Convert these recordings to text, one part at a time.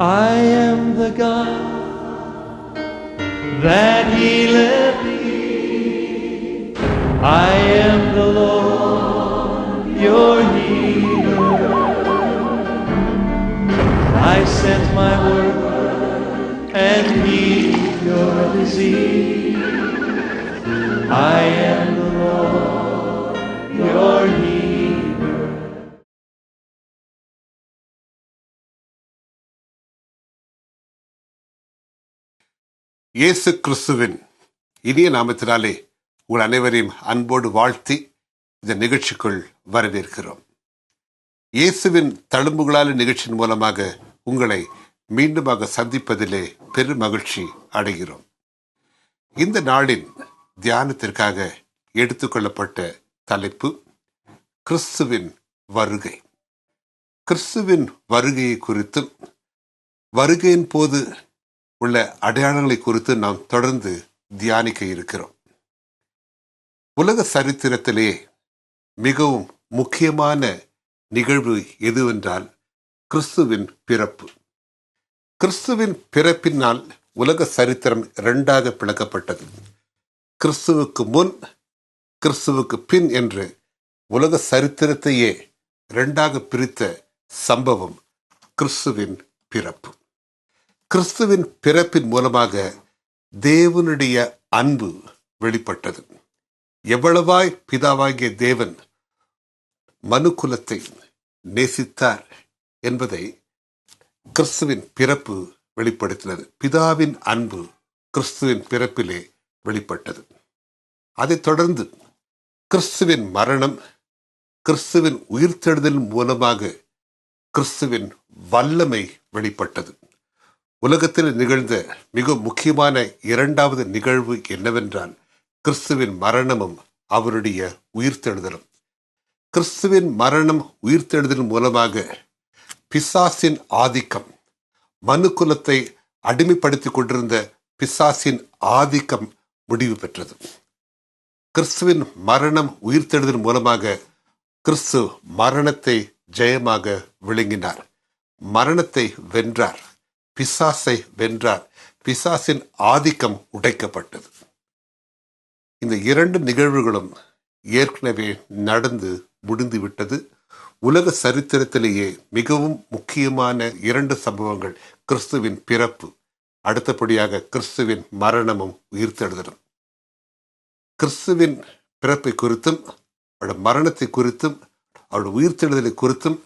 I am the God that healeth thee. I am the Lord, your healer. I sent my word and healed your disease. I am the Lord, your healer. இயேசு கிறிஸ்துவின் இனிய நாமத்தினாலே உங்கள் அனைவரையும் அன்போடு வாழ்த்தி இந்த நிகழ்ச்சிக்குள் வரவேற்கிறோம். இயேசுவின் தழும்புகளால் நிகழ்ச்சியின் மூலமாக உங்களை மீண்டுமாக சந்திப்பதிலே பெரும் மகிழ்ச்சி அடைகிறோம். இந்த நாளின் தியானத்திற்காக எடுத்துக்கொள்ளப்பட்ட தலைப்பு கிறிஸ்துவின் வருகை. கிறிஸ்துவின் வருகையை குறித்தும் வருகையின் போது உள்ள அடையாளங்களை குறித்து நாம் தொடர்ந்து தியானிக்க இருக்கிறோம். உலக சரித்திரத்திலே மிகவும் முக்கியமான நிகழ்வு எதுவென்றால் கிறிஸ்துவின் பிறப்பு. கிறிஸ்துவின் பிறப்பினால் உலக சரித்திரம் இரண்டாக பிளக்கப்பட்டது. கிறிஸ்துவுக்கு முன், கிறிஸ்துவுக்கு பின் என்று உலக சரித்திரத்தையே இரண்டாக பிரித்த சம்பவம் கிறிஸ்துவின் பிறப்பு. கிறிஸ்துவின் பிறப்பின் மூலமாக தேவனுடைய அன்பு வெளிப்பட்டது. எவ்வளவாய் பிதாவாகிய தேவன் மனுக்குலத்தை நேசித்தார் என்பதை கிறிஸ்துவின் பிறப்பு வெளிப்படுத்தினது. பிதாவின் அன்பு கிறிஸ்துவின் பிறப்பிலே வெளிப்பட்டது. அதைத் தொடர்ந்து கிறிஸ்துவின் மரணம், கிறிஸ்துவின் உயிர்த்தெழுதல் மூலமாக கிறிஸ்துவின் வல்லமை வெளிப்பட்டது. உலகத்தில் நிகழ்ந்த மிக முக்கியமான இரண்டாவது நிகழ்வு என்னவென்றால் கிறிஸ்துவின் மரணமும் அவருடைய உயிர்த்தெழுதலும். கிறிஸ்துவின் மரணம், உயிர்த்தெழுதல் மூலமாக பிசாசின் ஆதிக்கம், மனுக்குலத்தை அடிமைப்படுத்திக் கொண்டிருந்த பிசாசின் ஆதிக்கம் முடிவு பெற்றது. கிறிஸ்துவின் மரணம், உயிர்த்தெழுதல் மூலமாக கிறிஸ்து மரணத்தை ஜெயமாக விழுங்கினார். மரணத்தை வென்றார், பிசாசை வென்றார். பிசாசின் ஆதிக்கம் உடைக்கப்பட்டது. இந்த இரண்டு நிகழ்வுகளும் ஏற்கனவே நடந்து முடிந்துவிட்டது. உலக சரித்திரத்திலேயே மிகவும் முக்கியமான இரண்டு சம்பவங்கள் கிறிஸ்துவின் பிறப்பு, அடுத்தபடியாக கிறிஸ்துவின் மரணமும் உயிர்த்தெழுதலும். கிறிஸ்துவின் பிறப்பை குறித்தும் அவருடைய மரணத்தை குறித்தும் அவருடைய உயிர்த்தெழுதலை குறித்தும்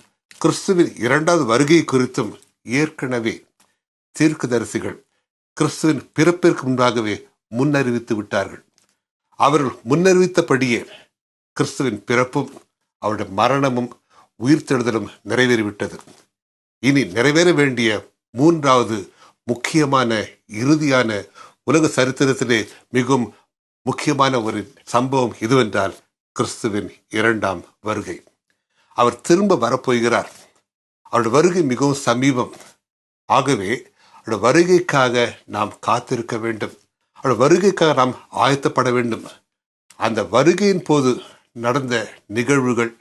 கிறிஸ்துவின் இரண்டாவது வருகை குறித்தும் ஏற்கனவே தீர்க்கதரிசிகள் கிறிஸ்துவின் பிறப்பிற்கு முன்பாகவே முன்னறிவித்து விட்டார்கள். அவர்கள் முன்னறிவித்தபடியே கிறிஸ்துவின் பிறப்பும் அவருடைய மரணமும் உயிர்த்தெழுதலும் நிறைவேறிவிட்டது. இனி நிறைவேற வேண்டிய மூன்றாவது முக்கியமான இறுதியான உலக சரித்திரத்திலே மிகவும் முக்கியமான ஒரு சம்பவம் எதுவென்றால் கிறிஸ்துவின் இரண்டாம் வருகை. அவர் திரும்ப வரப்போகிறார். அவருடைய வருகை மிகவும் சமீபம். ஆகவே அவருடைய வருகைக்காக நாம் காத்திருக்க வேண்டும். அவருடைய வருகைக்காக நாம் ஆயத்தப்பட வேண்டும். அந்த வருகையின் போது நடந்த நிகழ்வுகள்,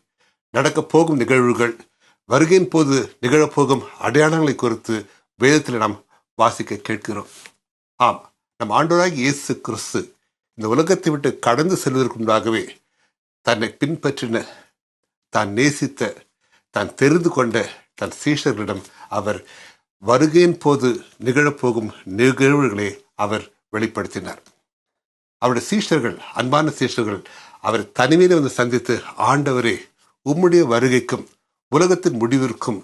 நடக்கப் போகும் நிகழ்வுகள், வருகையின் போது நிகழப்போகும் அடையாளங்களை குறித்து வேதத்தில் நாம் வாசிக்க கேட்கிறோம். ஆம், நம் ஆண்டவராகிய இயேசு கிறிஸ்து இந்த உலகத்தை விட்டு கடந்து செல்வதற்கு முன்பாகவே தன்னை பின்பற்றின, தான் நேசித்த, தான் தெரிந்து கொண்ட தன் சீஷர்களிடம் அவர் வருகையின் போது நிகழப்போகும் நிகழ்வுகளை அவர் வெளிப்படுத்தினார். அவருடைய சீஷர்கள், அன்பான சீஷர்கள், அவர் தனிமையிலே வந்து சந்தித்து, ஆண்டவரே, உம்முடைய வருகைக்கும் உலகத்தின் முடிவிற்கும்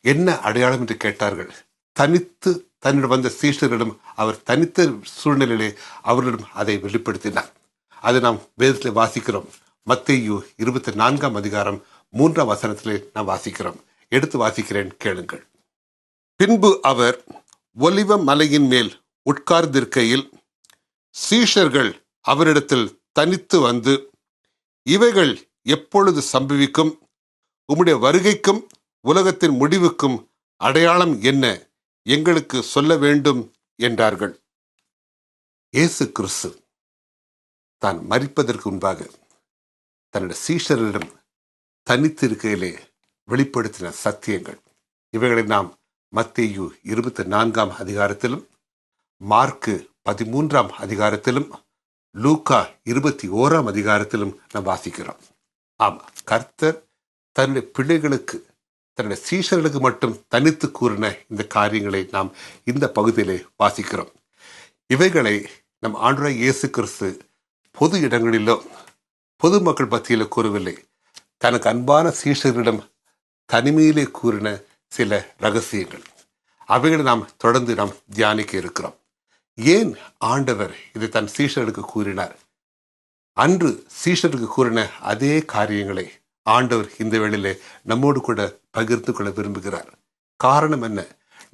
என்ன அடையாளம் என்று கேட்டார்கள். தனித்து தன்னிடம் வந்த சீஷர்களிடம் அவர் தனித்த சூழ்நிலையிலே அவர்களிடம் அதை வெளிப்படுத்தினார். அதை நாம் வேதத்தில் வாசிக்கிறோம். மத்தேயு 24ஆம் அதிகாரம் 3ஆம் வசனத்திலே நாம் வாசிக்கிறோம். எடுத்து வாசிக்கிறேன், கேளுங்கள். பின்பு அவர் ஒலிவ மலையின் மேல் உட்கார்ந்திருக்கையில் சீஷர்கள் அவரிடத்தில் தனித்து வந்து, இவைகள் எப்பொழுது சம்பவிக்கும்? உம்முடைய வருகைக்கும் உலகத்தின் முடிவுக்கும் அடையாளம் என்ன? எங்களுக்கு சொல்ல வேண்டும் என்றார்கள். இயேசு கிறிஸ்து தான் மரிப்பதற்கு முன்பாக தன்னுடைய சீஷர்களிடம் தனித்திருக்கையிலே வெளிப்படுத்தின சத்தியங்கள், இவைகளை நாம் மத்தேயு 24 அதிகாரத்திலும், மார்க்கு 13 அதிகாரத்திலும், லூக்கா 21 அதிகாரத்திலும் நாம் வாசிக்கிறோம். ஆமா, கர்த்தர் தன்னுடைய பிள்ளைகளுக்கு, தன்னுடைய சீஷர்களுக்கு மட்டும் தனித்து கூறின இந்த காரியங்களை நாம் இந்த பகுதியிலே வாசிக்கிறோம். இவைகளை நம் ஆண்டவராகிய இயேசு கிறிஸ்து பொது இடங்களிலோ பொதுமக்கள் மத்தியிலோ கூறவில்லை. தனக்கு அன்பான சீஷர்களிடம் தனிமையிலே கூறின சில ரகசியங்கள். அவைகளை நாம் தொடர்ந்து நாம் தியானிக்க இருக்கிறோம். ஏன் ஆண்டவர் இதை தன் சீஷர்களுக்கு கூறினார்? அன்று சீஷருக்கு கூறின அதே காரியங்களை ஆண்டவர் இந்த வேளையிலே நம்மோடு கூட பகிர்ந்து கொள்ள விரும்புகிறார். காரணம் என்ன?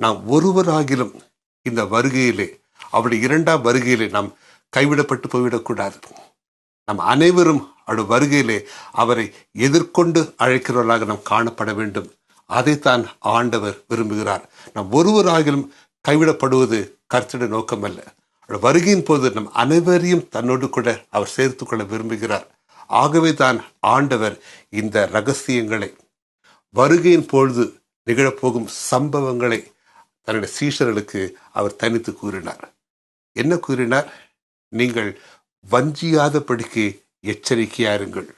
நாம் ஒருவராகிலும் இந்த வருகையிலே, அவருடைய 2ஆம் வருகையிலே நாம் கைவிடப்பட்டு போய்விடக்கூடாது. நம் அனைவரும் அவருடைய வருகையிலே அவரை எதிர்கொண்டு அழைக்கிறவர்களாக நாம் காணப்பட வேண்டும். அதைத்தான் ஆண்டவர் விரும்புகிறார். நாம் ஒருவராகிலும் கைவிடப்படுவது கர்த்தருடைய நோக்கம் அல்ல. வருகையின் போது நம் அனைவரையும் தன்னோடு கூட அவர் சேர்த்து கொள்ள விரும்புகிறார். ஆகவே தான் ஆண்டவர் இந்த ரகசியங்களை, வருகையின் பொழுது நிகழப்போகும் சம்பவங்களை தன்னுடைய சீஷர்களுக்கு அவர் தனித்து கூறினார். என்ன கூறினார்? நீங்கள் வஞ்சியாதபடிக்கு எச்சரிக்கையாருங்கள்.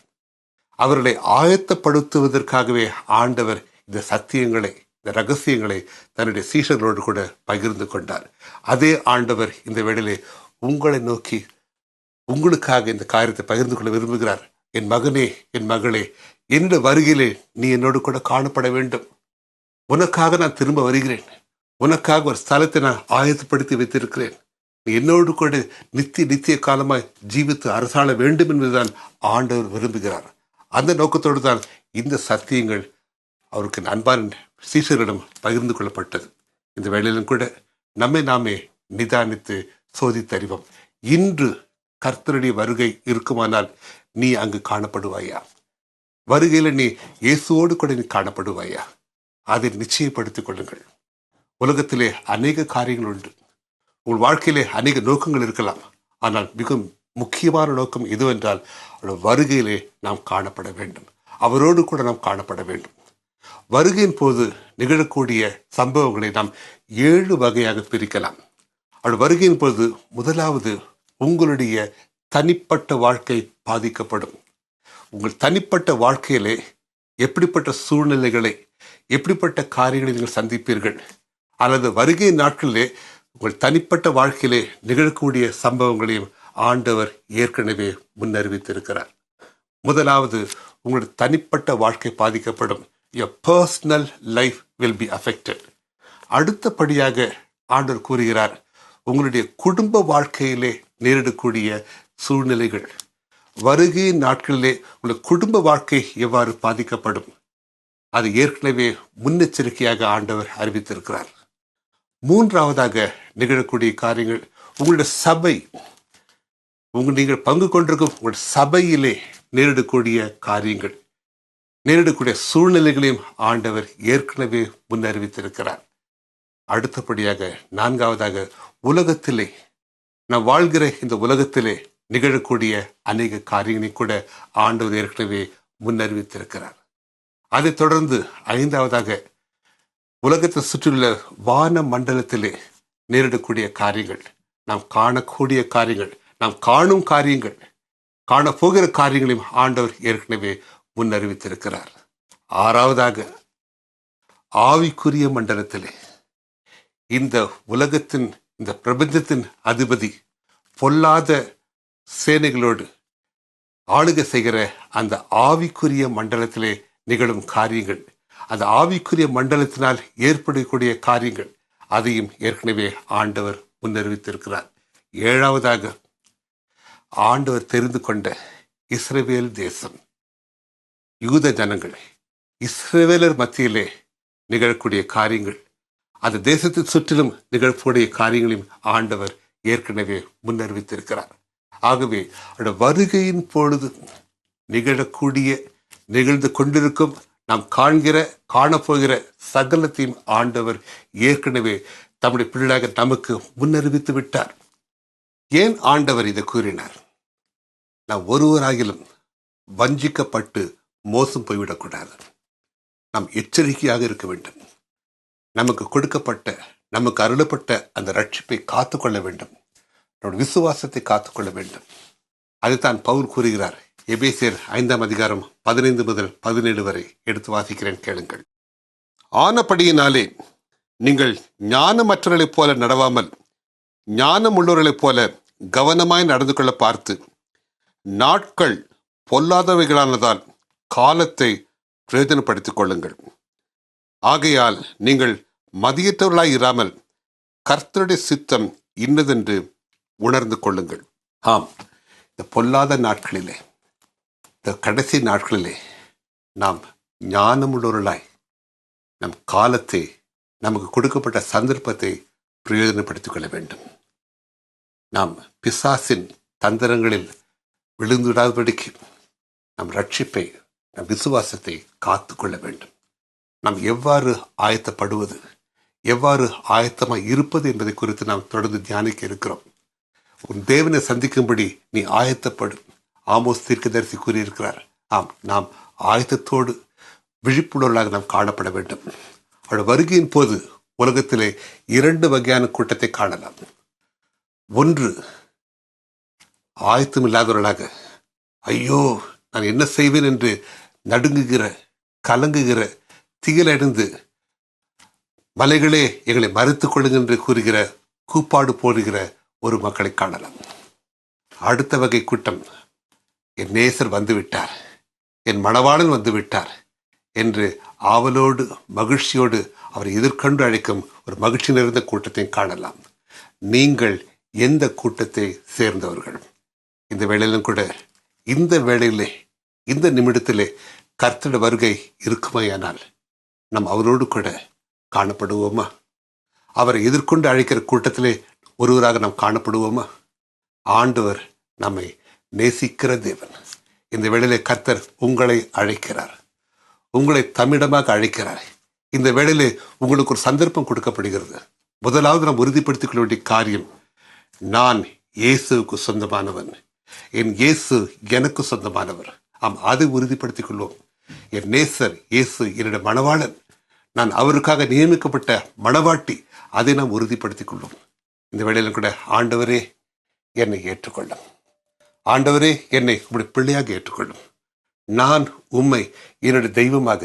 அவர்களை ஆயத்தப்படுத்துவதற்காகவே ஆண்டவர் இந்த சத்தியங்களை, இந்த ரகசியங்களை தன்னுடைய சீஷர்களோடு கூட பகிர்ந்து கொண்டார். அதே ஆண்டவர் இந்த வேளையிலே உங்களை நோக்கி, உங்களுக்காக இந்த காரியத்தை பகிர்ந்து கொள்ள விரும்புகிறார். என் மகனே, என் மகளே, என்னுடைய வருகையிலே நீ என்னோடு கூட காணப்பட வேண்டும். உனக்காக நான் திரும்ப வருகிறேன். உனக்காக ஒரு ஸ்தலத்தை நான் ஆயத்தப்படுத்தி வைத்திருக்கிறேன். நீ என்னோடு கூட நித்திய காலமாய் ஜீவித்து அரசாள வேண்டும் என்பதுதான் ஆண்டவர் விரும்புகிறார். அந்த நோக்கத்தோடு தான் இந்த சத்தியங்கள் அவருக்கு அன்பான சீஷரிடம் பகிர்ந்து கொள்ளப்பட்டது. இந்த வேளையிலும் கூட நம்மை நாமே நிதானித்து சோதித்தறிவோம். இன்று கர்த்தருடைய வருகை இருக்குமானால் நீ அங்கு காணப்படுவாயா? வருகையில நீ இயேசுவோடு கூட நீ காணப்படுவாயா? அதை நிச்சயப்படுத்திக் கொள்ளுங்கள். உலகத்திலே அநேக காரியங்கள் உண்டு. உங்கள் வாழ்க்கையிலே அநேக நோக்கங்கள் இருக்கலாம். ஆனால் மிக முக்கியமான நோக்கம் எதுவென்றால், வருகையிலே நாம் காணப்பட வேண்டும். அவரோடு கூட நாம் காணப்பட வேண்டும். வருகையின் போது நிகழக்கூடிய சம்பவங்களை நாம் 7 வகையாக பிரிக்கலாம். வருகையின் போது முதலாவது, உங்களுடைய தனிப்பட்ட வாழ்க்கை பாதிக்கப்படும். உங்கள் தனிப்பட்ட வாழ்க்கையிலே எப்படிப்பட்ட சூழ்நிலைகளை, எப்படிப்பட்ட காரியங்களை நீங்கள் சந்திப்பீர்கள், அல்லது வருகை நாட்களிலே உங்கள் தனிப்பட்ட வாழ்க்கையிலே நிகழக்கூடிய சம்பவங்களையும் ஆண்டவர் ஏற்கனவே முன்னறிவித்திருக்கிறார். முதலாவது, உங்களுடைய தனிப்பட்ட வாழ்க்கை பாதிக்கப்படும். Your personal life will be affected. அடுத்தபடியாக ஆண்டவர் கூறுகிறார், உங்களுடைய குடும்ப வாழ்க்கையிலே நேரிடக்கூடிய சூழ்நிலைகள், வருகை நாட்களிலே உங்கள் குடும்ப வாழ்க்கை எவ்வாறு பாதிக்கப்படும், அது ஏற்கனவே முன்னெச்சரிக்கையாக ஆண்டவர் அறிவித்திருக்கிறார். மூன்றாவதாக நிகழக்கூடிய காரியங்கள், உங்களுடைய சபை, நீங்கள் பங்கு கொண்டிருக்கும் உங்கள் சபையிலே நேரிடக்கூடிய காரியங்கள், நேரிடக்கூடிய சூழ்நிலைகளையும் ஆண்டவர் ஏற்கனவே முன்னறிவித்திருக்கிறார். அடுத்தபடியாக நான்காவதாக, உலகத்திலே, நாம் வாழ்கிற இந்த உலகத்திலே நிகழக்கூடிய அநேக காரியங்களை கூட ஆண்டவர் ஏற்கனவே முன்னறிவித்திருக்கிறார். அதைத் தொடர்ந்து ஐந்தாவதாக, உலகத்தை சுற்றியுள்ள வான மண்டலத்திலே நேரிடக்கூடிய காரியங்கள், நாம் காணக்கூடிய காரியங்கள், நாம் காணும் காரியங்கள், காணப்போகிற காரியங்களையும் ஆண்டவர் ஏற்கனவே முன்னறிவித்திருக்கிறார். ஆறாவதாக, ஆவிக்குரிய மண்டலத்திலே, இந்த உலகத்தின், இந்த பிரபஞ்சத்தின் அதிபதி பொல்லாத சேனைகளோடு ஆளுகை செய்கிற அந்த ஆவிக்குரிய மண்டலத்திலே நிகழும் காரியங்கள், அந்த ஆவிக்குரிய மண்டலத்தினால் ஏற்படக்கூடிய காரியங்கள், அதையும் ஏற்கனவே ஆண்டவர் முன்னறிவித்திருக்கிறார். ஏழாவதாக, ஆண்டவர் தெரிந்து கொண்ட இஸ்ரவேல் தேசம், யூத ஜனங்கள், இஸ்ரவேலர் மத்தியிலே நிகழக்கூடிய காரியங்கள், அந்த தேசத்தை சுற்றிலும் நிகழக்கூடிய காரியங்களையும் ஆண்டவர் ஏற்கனவே முன்னறிவித்திருக்கிறார். ஆகவே வருகையின் பொழுது நிகழக்கூடிய, நிகழ்ந்து கொண்டிருக்கும், நாம் காண்கிற, காணப்போகிற சகலத்தையும் ஆண்டவர் ஏற்கனவே தம்முடைய பிள்ளையாக நமக்கு முன்னறிவித்து விட்டார். ஏன் ஆண்டவர் இதை கூறினார்? நாம் ஒருவராகிலும் வஞ்சிக்கப்பட்டு மோசம் போய்விடக்கூடாது. நாம் எச்சரிக்கையாக இருக்க வேண்டும். நமக்கு கொடுக்கப்பட்ட, நமக்கு அருளப்பட்ட அந்த ரட்சிப்பை காத்துக்கொள்ள வேண்டும். நம்முடைய விசுவாசத்தை காத்துக்கொள்ள வேண்டும். அதுதான் பவுல் கூறுகிறார். எபேசியர் 5ஆம் அதிகாரம் 15 முதல் 17 வரை எடுத்து வாசிக்கிறேன், கேளுங்கள். ஆனபடியினாலே நீங்கள் ஞானமற்றவர்களைப் போல நடவாமல் ஞானம் உள்ளவர்களைப் போல கவனமாய் நடந்து கொள்ள பார்த்து, நாட்கள் பொல்லாதவைகளானதால் காலத்தை பிரயோஜனப்படுத்திக் கொள்ளுங்கள். ஆகையால் நீங்கள் மதியற்றவர்களாய் இராமல் கர்த்தருடைய சித்தம் இன்னதென்று உணர்ந்து கொள்ளுங்கள். ஆம், இந்த பொல்லாத நாட்களிலே, இந்த கடைசி நாட்களிலே நாம் ஞானமுள்ளவர்களாய் நம் காலத்தை, நமக்கு கொடுக்கப்பட்ட சந்தர்ப்பத்தை பிரயோஜனப்படுத்திக் கொள்ள வேண்டும். நாம் பிசாசின் தந்திரங்களில் விழுந்துவிடாதபடிக்கு நம் ரட்சிப்பை, நம் விசுவாசத்தை காத்து கொள்ள வேண்டும். நாம் எவ்வாறு ஆயத்தப்படுவது, எவ்வாறு ஆயத்தமாக இருப்பது என்பதை குறித்து நாம் தொடர்ந்து தியானிக்க இருக்கிறோம். உன் தேவனை சந்திக்கும்படி நீ ஆயத்தப்படு. ஆமோஸ் தீர்க்கதரிசி கூறியிருக்கிறார். ஆம், நாம் ஆயத்தத்தோடு விழிப்புணர்வாக நாம் காணப்பட வேண்டும். அவருடைய வருகையின் போது உலகத்திலே 2 வகையான கூட்டத்தை காணலாம். ஒன்று, ஆயத்தம் இல்லாதவர்களாக, ஐயோ நான் என்ன செய்வேன் என்று நடுங்குகிற, கலங்குகிற, திகிலடைந்து மலைகளே எங்களை மறுத்துக் கொள்ளுங்க என்று கூறுகிற, கூப்பாடு போடுகிற ஒரு மக்களை காணலாம். அடுத்த வகை கூட்டம், என் நேசர் வந்துவிட்டார், என் மணவாளன் வந்துவிட்டார் என்று ஆவலோடு மகிழ்ச்சியோடு அவரை எதிர்கொண்டு அழைக்கும் ஒரு மகிழ்ச்சி நிறைந்த கூட்டத்தையும் காணலாம். நீங்கள் எந்த கூட்டத்தை சேர்ந்தவர்கள்? இந்த வேளையிலும் கூட, இந்த வேளையிலே, இந்த நிமிடத்திலே கர்த்தருடைய வருகை இருக்குமையானால் நாம் அவரோடு கூட காணப்படுவோமா? அவரை எதிர்கொண்டு அழைக்கிற கூட்டத்திலே ஒருவராக நாம் காணப்படுவோமா? ஆண்டவர் நம்மை நேசிக்கிற தேவன். இந்த வேளையிலே கர்த்தர் உங்களை அழைக்கிறார், உங்களை தம்மிடமாக அழைக்கிறார். இந்த வேளையிலே உங்களுக்கு ஒரு சந்தர்ப்பம் கொடுக்கப்படுகிறது. முதலாவது நாம் உறுதிப்படுத்திக் கொள்ள வேண்டிய காரியம், நான் இயேசுவுக்கு சொந்தமானவன், என் இயேசு எனக்கு சொந்தமானவர். ஆம், அதை உறுதிப்படுத்திக் கொள்வோம். என் நேசர் இயேசு என்னுடைய மணவாளன், நான் அவருக்காக நியமிக்கப்பட்ட மணவாட்டி, அதை நாம் உறுதிப்படுத்திக் கொள்வோம். இந்த வேளையிலும் கூட, ஆண்டவரே என்னை ஏற்றுக்கொள்ளும், ஆண்டவரே என்னை உங்களுடைய பிள்ளையாக ஏற்றுக்கொள்ளும். நான் உம்மை என்னுடைய தெய்வமாக,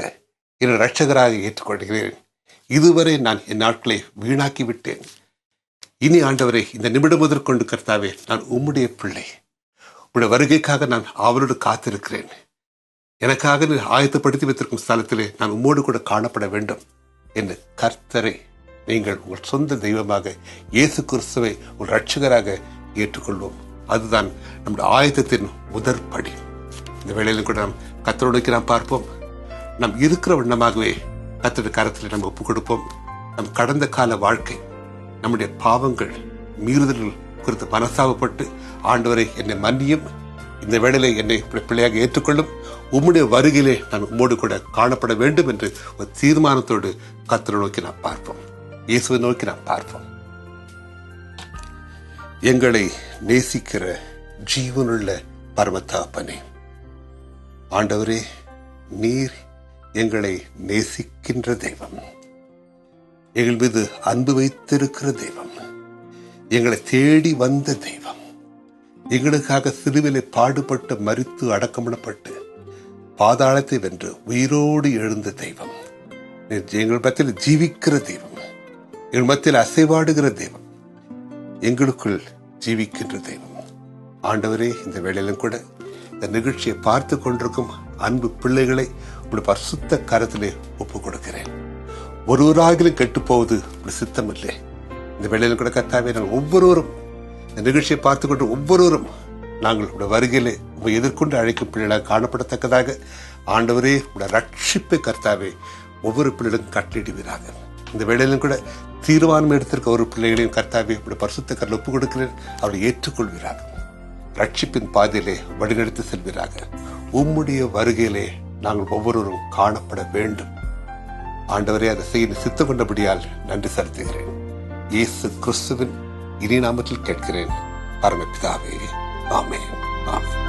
என்னுடைய இரட்சகராக ஏற்றுக்கொள்கிறேன். இதுவரை நான் என் நாட்களை வீணாக்கி விட்டேன். இனி ஆண்டவரே, இந்த நிமிடம் முதற்கொண்டு கர்த்தாவே, நான் உம்முடைய பிள்ளை. உங்களுடைய வருகைக்காக நான் அவரோடு காத்திருக்கிறேன். எனக்காக நீ ஆயத்தப்படுத்தி வைத்திருக்கும் ஸ்தலத்திலே நான் உம்மோடு கூட காணப்பட வேண்டும் என்று கர்த்தரை நீங்கள் உங்கள் சொந்த தெய்வமாக, இயேசு கிறிஸ்துவை உங்கள் இரட்சகராக ஏற்றுக்கொள்வோம். அதுதான் நம்முடைய ஆயத்தத்தின் முதற்படி. இந்த வேளையிலும் கூட நாம் கர்த்தரோடு நாம் பார்ப்போம். நாம் இருக்கிற வண்ணமாகவே கர்த்தருடைய கரத்தில் நம்ம ஒப்புக் கொடுப்போம். நம் கடந்த கால வாழ்க்கை, நம்முடைய பாவங்கள், மீறுதல்கள் குறித்து மனசாவப்பட்டு, ஆண்டவரை என்னை மன்னியும், இந்த வேளையிலே என்னை பிள்ளையாக ஏற்றுக்கொள்ளும், உம்முடைய வருகையிலே நான் உம்மோடு கூட காணப்பட வேண்டும் என்று ஒரு தீர்மானத்தோடு கர்த்தரை நோக்கி நாம் பார்ப்போம், இயேசுவை நோக்கி நாம் பார்ப்போம். எங்களை நேசிக்கிற ஜீவனுள்ள பரமதகப்பனே, ஆண்டவரே, நீர் எங்களை நேசிக்கின்ற தெய்வம், எங்கள் மீது அன்பு வைத்திருக்கிற தெய்வம், எங்களை தேடி வந்த தெய்வம், எங்களுக்காக சிலுவிலே பாடுபட்டு மரித்து அடக்கமிடப்பட்டு பாதாளத்தை வென்று உயிரோடு எழுந்த தெய்வம், எங்கள் மத்தியில் ஜீவிக்கிற தெய்வம், எங்கள் மத்தியில் அசைவாடுகிற தெய்வம், எங்களுக்குள் ஜீவிக்கின்ற தெய்வம். ஆண்டவரே, இந்த வேளையிலும் கூட இந்த நிகழ்ச்சியை பார்த்து கொண்டிருக்கும் அன்பு பிள்ளைகளை உங்களுடைய பரிசுத்த கரத்திலே ஒப்புக் கொடுக்கிறேன். ஒருவராகிலும் கெட்டு போவது ஒரு சித்தம் இல்லை. இந்த வேளையிலும் கூட கர்த்தாவே, நாங்கள் ஒவ்வொருவரும் இந்த நிகழ்ச்சியை பார்த்து கொண்டு ஒவ்வொருவரும் நாங்கள் உடைய வருகையிலே உங்களை எதிர்கொண்டு அழைக்கும் பிள்ளைகளாக காணப்படத்தக்கதாக ஆண்டவரே, உடைய ரட்சிப்பை கர்த்தாவே ஒவ்வொரு பிள்ளைகளும் கட்டளிடுவீராக. இந்த வேளையிலும் கூட தீர்மானம் எடுத்திருக்க ஒரு பிள்ளைகளையும் கர்த்தாவே உடைய பரிசுத்த கரத்தில் ஒப்புக் கொடுக்கிறேன். அவரை ஏற்றுக்கொள்வீராக. ரட்சிப்பின் பாதையிலே வழிநடத்தி செல்வீராக. உம்முடைய வருகையிலே நாங்கள் ஒவ்வொருவரும் காணப்பட வேண்டும். ஆண்டவரே, அதை செய்ய சித்தம் கொண்டபடியால் நன்றி செலுத்துகிறேன். இயேசு கிறிஸ்துவின் இனி நாமத்தில் கேட்கிறேன், பரமபிதாவே. ஆமென். ஆமென்.